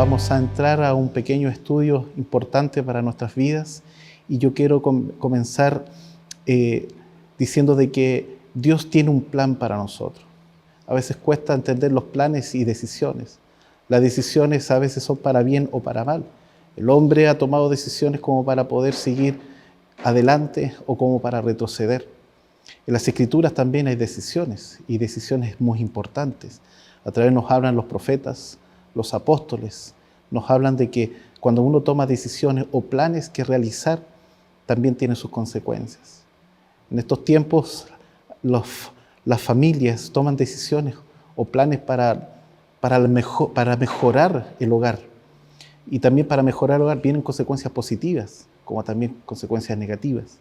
Vamos a entrar a un pequeño estudio importante para nuestras vidas y yo quiero comenzar diciendo de que Dios tiene un plan para nosotros. A veces cuesta entender los planes y decisiones. Las decisiones a veces son para bien o para mal. El hombre ha tomado decisiones como para poder seguir adelante o como para retroceder. En las Escrituras también hay decisiones y decisiones muy importantes. A través nos hablan los profetas, los apóstoles, nos hablan de que cuando uno toma decisiones o planes que realizar, también tiene sus consecuencias. En estos tiempos, las familias toman decisiones o planes para mejorar el hogar. Y también para mejorar el hogar vienen consecuencias positivas, como también consecuencias negativas.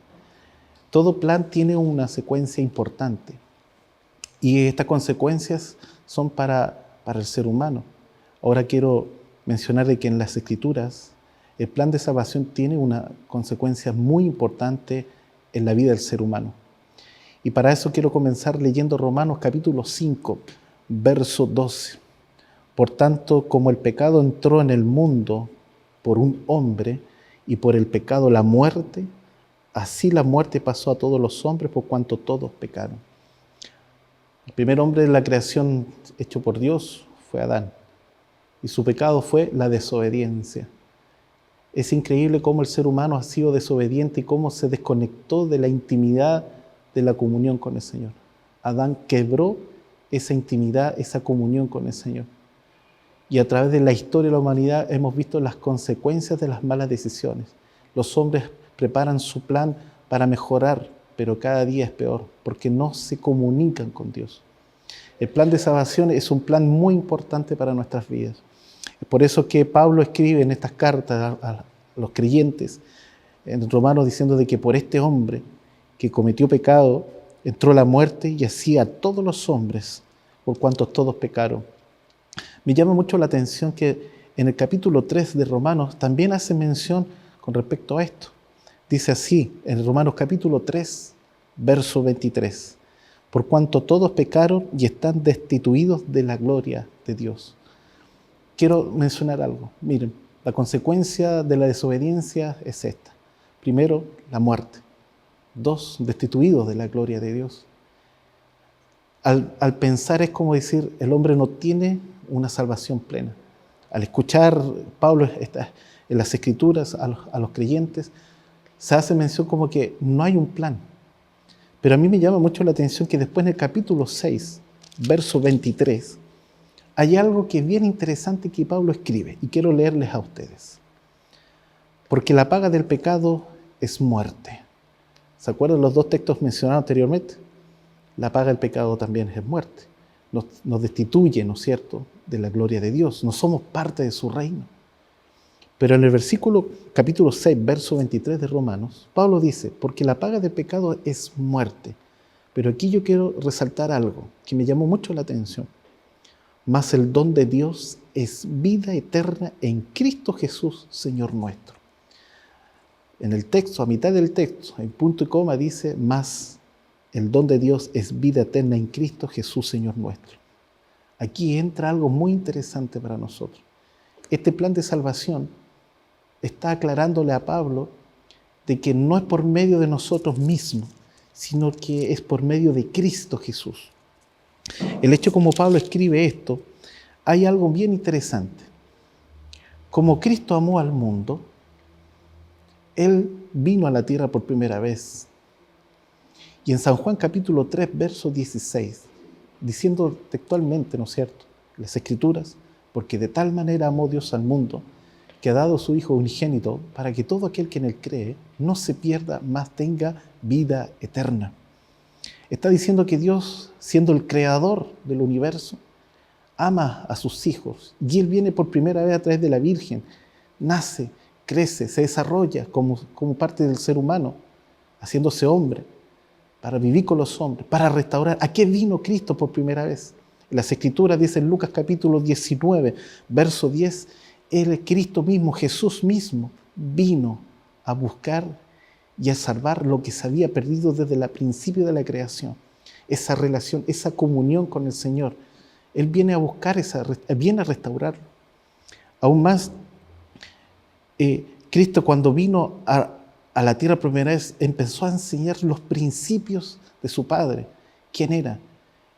Todo plan tiene una secuencia importante. Y estas consecuencias son para el ser humano. Ahora quiero mencionar de que en las Escrituras el plan de salvación tiene una consecuencia muy importante en la vida del ser humano. Y para eso quiero comenzar leyendo Romanos capítulo 5, verso 12. Por tanto, como el pecado entró en el mundo por un hombre y por el pecado la muerte, así la muerte pasó a todos los hombres por cuanto todos pecaron. El primer hombre de la creación hecho por Dios fue Adán. Y su pecado fue la desobediencia. Es increíble cómo el ser humano ha sido desobediente y cómo se desconectó de la intimidad de la comunión con el Señor. Adán quebró esa intimidad, esa comunión con el Señor. Y a través de la historia de la humanidad hemos visto las consecuencias de las malas decisiones. Los hombres preparan su plan para mejorar, pero cada día es peor, porque no se comunican con Dios. El plan de salvación es un plan muy importante para nuestras vidas. Es por eso que Pablo escribe en estas cartas a los creyentes, en Romanos, diciendo de que por este hombre que cometió pecado, entró la muerte y así a todos los hombres, por cuanto todos pecaron. Me llama mucho la atención que en el capítulo 3 de Romanos también hace mención con respecto a esto. Dice así, en Romanos capítulo 3, verso 23, por cuanto todos pecaron y están destituidos de la gloria de Dios. Quiero mencionar algo. Miren, la consecuencia de la desobediencia es esta. Primero, la muerte. 2, destituidos de la gloria de Dios. Al pensar es como decir, el hombre no tiene una salvación plena. Al escuchar Pablo en las Escrituras a los creyentes, se hace mención como que no hay un plan. Pero a mí me llama mucho la atención que después en el capítulo 6, verso 23, hay algo que es bien interesante que Pablo escribe y quiero leerles a ustedes. Porque la paga del pecado es muerte. ¿Se acuerdan los dos textos mencionados anteriormente? La paga del pecado también es muerte. Nos destituye, ¿no es cierto?, de la gloria de Dios. No somos parte de su reino. Pero en el capítulo 6, verso 23 de Romanos, Pablo dice, porque la paga del pecado es muerte. Pero aquí yo quiero resaltar algo que me llamó mucho la atención. Mas el don de Dios es vida eterna en Cristo Jesús, Señor nuestro. En el texto, a mitad del texto, en punto y coma, dice, mas el don de Dios es vida eterna en Cristo Jesús, Señor nuestro. Aquí entra algo muy interesante para nosotros. Este plan de salvación está aclarándole a Pablo de que no es por medio de nosotros mismos, sino que es por medio de Cristo Jesús. El hecho como Pablo escribe esto, hay algo bien interesante. Como Cristo amó al mundo, Él vino a la tierra por primera vez. Y en San Juan capítulo 3, verso 16, diciendo textualmente, ¿no es cierto?, las Escrituras, porque de tal manera amó Dios al mundo, que ha dado a su Hijo unigénito, para que todo aquel que en Él cree no se pierda, mas tenga vida eterna. Está diciendo que Dios, siendo el creador del universo, ama a sus hijos. Y Él viene por primera vez a través de la Virgen, nace, crece, se desarrolla como parte del ser humano, haciéndose hombre, para vivir con los hombres, para restaurar. ¿A qué vino Cristo por primera vez? En las Escrituras dice en Lucas capítulo 19, verso 10, Él, Cristo mismo, Jesús mismo, vino a buscar y a salvar lo que se había perdido desde el principio de la creación. Esa relación, esa comunión con el Señor. Él viene a buscar, viene a restaurarlo. Aún más, Cristo cuando vino a la tierra por primera vez empezó a enseñar los principios de su Padre. ¿Quién era?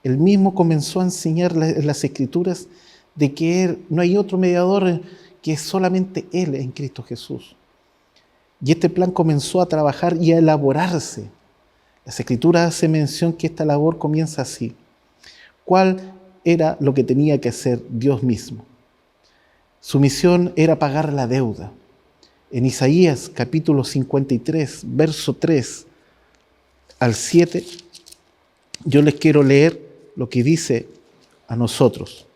Él mismo comenzó a enseñar en las Escrituras de que no hay otro mediador que es solamente Él en Cristo Jesús. Y este plan comenzó a trabajar y a elaborarse. Las Escrituras hacen mención que esta labor comienza así. ¿Cuál era lo que tenía que hacer Dios mismo? Su misión era pagar la deuda. En Isaías capítulo 53, verso 3 al 7, yo les quiero leer lo que dice a nosotros.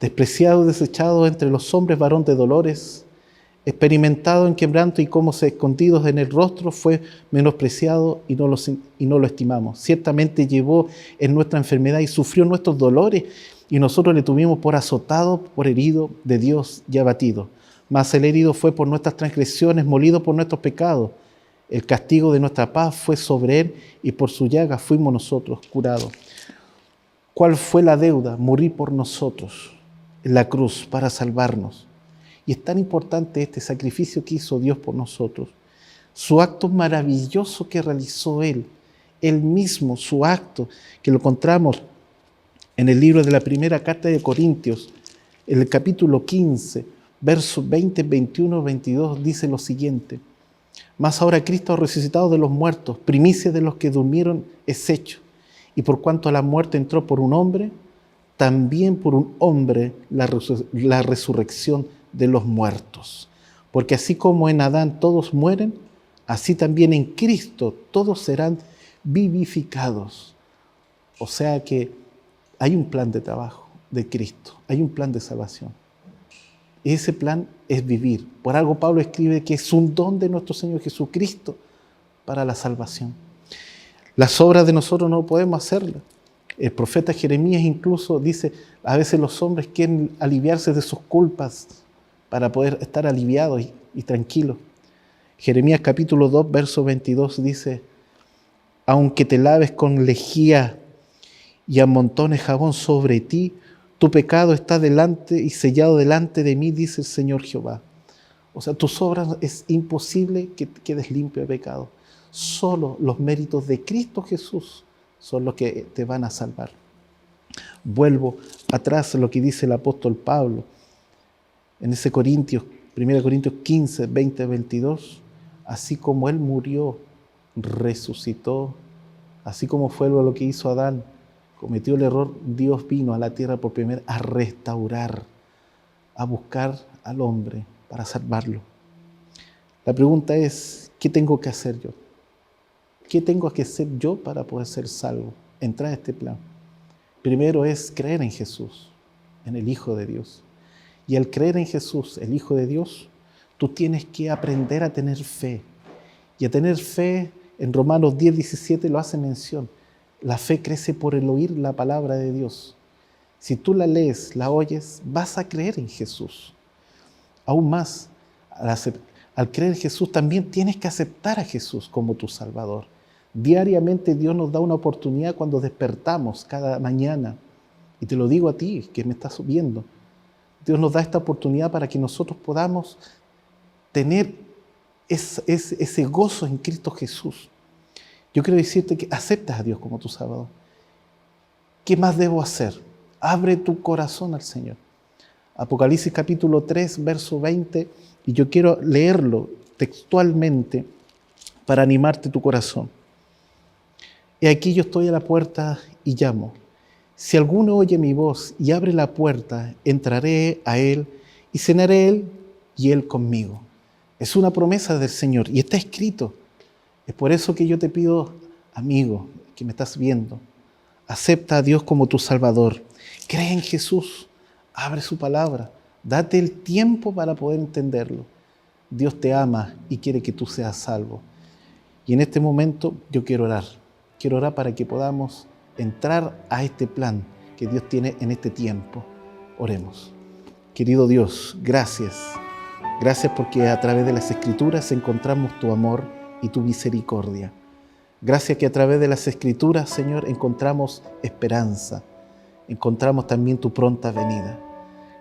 Despreciado, desechado entre los hombres, varón de dolores, experimentado en quebranto y como escondidos en el rostro, fue menospreciado y no lo estimamos. Ciertamente llevó en nuestra enfermedad y sufrió nuestros dolores, y nosotros le tuvimos por azotado, por herido de Dios y abatido. Mas el herido fue por nuestras transgresiones, molido por nuestros pecados. El castigo de nuestra paz fue sobre él, y por su llaga fuimos nosotros curados. ¿Cuál fue la deuda? Morir por nosotros en la cruz para salvarnos. Y es tan importante este sacrificio que hizo Dios por nosotros. Su acto maravilloso que realizó Él mismo, su acto, que lo encontramos en el libro de la primera carta de Corintios, en el capítulo 15, versos 20, 21, 22, dice lo siguiente: mas ahora Cristo ha resucitado de los muertos, primicia de los que durmieron es hecho. Y por cuanto la muerte entró por un hombre, también por un hombre la resurrección de los muertos. Porque así como en Adán todos mueren, así también en Cristo todos serán vivificados. O sea que hay un plan de trabajo de Cristo, hay un plan de salvación. Ese plan es vivir. Por algo Pablo escribe que es un don de nuestro Señor Jesucristo para la salvación. Las obras de nosotros no podemos hacerlas. El profeta Jeremías incluso dice, a veces los hombres quieren aliviarse de sus culpas para poder estar aliviados y tranquilos. Jeremías capítulo 2, verso 22 dice: aunque te laves con lejía y amontones jabón sobre ti, tu pecado está delante y sellado delante de mí, dice el Señor Jehová. O sea, tus obras es imposible que quedes limpio de pecado. Solo los méritos de Cristo Jesús son los que te van a salvar. Vuelvo atrás a lo que dice el apóstol Pablo en ese 1 Corintios 15, 20, 22. Así como Él murió, resucitó, así como fue lo que hizo Adán, cometió el error, Dios vino a la tierra por primera vez a restaurar, a buscar al hombre para salvarlo. La pregunta es, ¿qué tengo que hacer yo? ¿Qué tengo que hacer yo para poder ser salvo? Entrar a este plan. Primero es creer en Jesús, en el Hijo de Dios. Y al creer en Jesús, el Hijo de Dios, tú tienes que aprender a tener fe. Y a tener fe, en Romanos 10, 17 lo hace mención. La fe crece por el oír la palabra de Dios. Si tú la lees, la oyes, vas a creer en Jesús. Aún más, al creer en Jesús también tienes que aceptar a Jesús como tu Salvador. Diariamente Dios nos da una oportunidad cuando despertamos cada mañana. Y te lo digo a ti, que me estás viendo. Dios nos da esta oportunidad para que nosotros podamos tener ese gozo en Cristo Jesús. Yo quiero decirte que aceptas a Dios como tu Salvador. ¿Qué más debo hacer? Abre tu corazón al Señor. Apocalipsis capítulo 3, verso 20, y yo quiero leerlo textualmente para animarte tu corazón. He aquí yo estoy a la puerta y llamo. Si alguno oye mi voz y abre la puerta, entraré a él y cenaré él y él conmigo. Es una promesa del Señor y está escrito. Es por eso que yo te pido, amigo, que me estás viendo, acepta a Dios como tu Salvador. Cree en Jesús, abre su palabra, date el tiempo para poder entenderlo. Dios te ama y quiere que tú seas salvo. Y en este momento yo quiero orar. Quiero orar para que podamos entrar a este plan que Dios tiene en este tiempo. Oremos. Querido Dios, gracias. Gracias porque a través de las Escrituras encontramos tu amor y tu misericordia. Gracias que a través de las Escrituras, Señor, encontramos esperanza. Encontramos también tu pronta venida.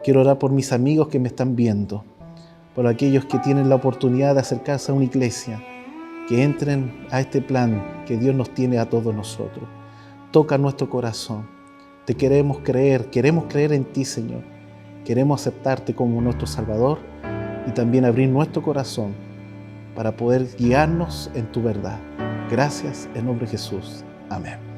Quiero orar por mis amigos que me están viendo, por aquellos que tienen la oportunidad de acercarse a una iglesia, que entren a este plan que Dios nos tiene a todos nosotros. Toca nuestro corazón. Te queremos creer en ti, Señor. Queremos aceptarte como nuestro Salvador y también abrir nuestro corazón para poder guiarnos en tu verdad. Gracias en nombre de Jesús. Amén.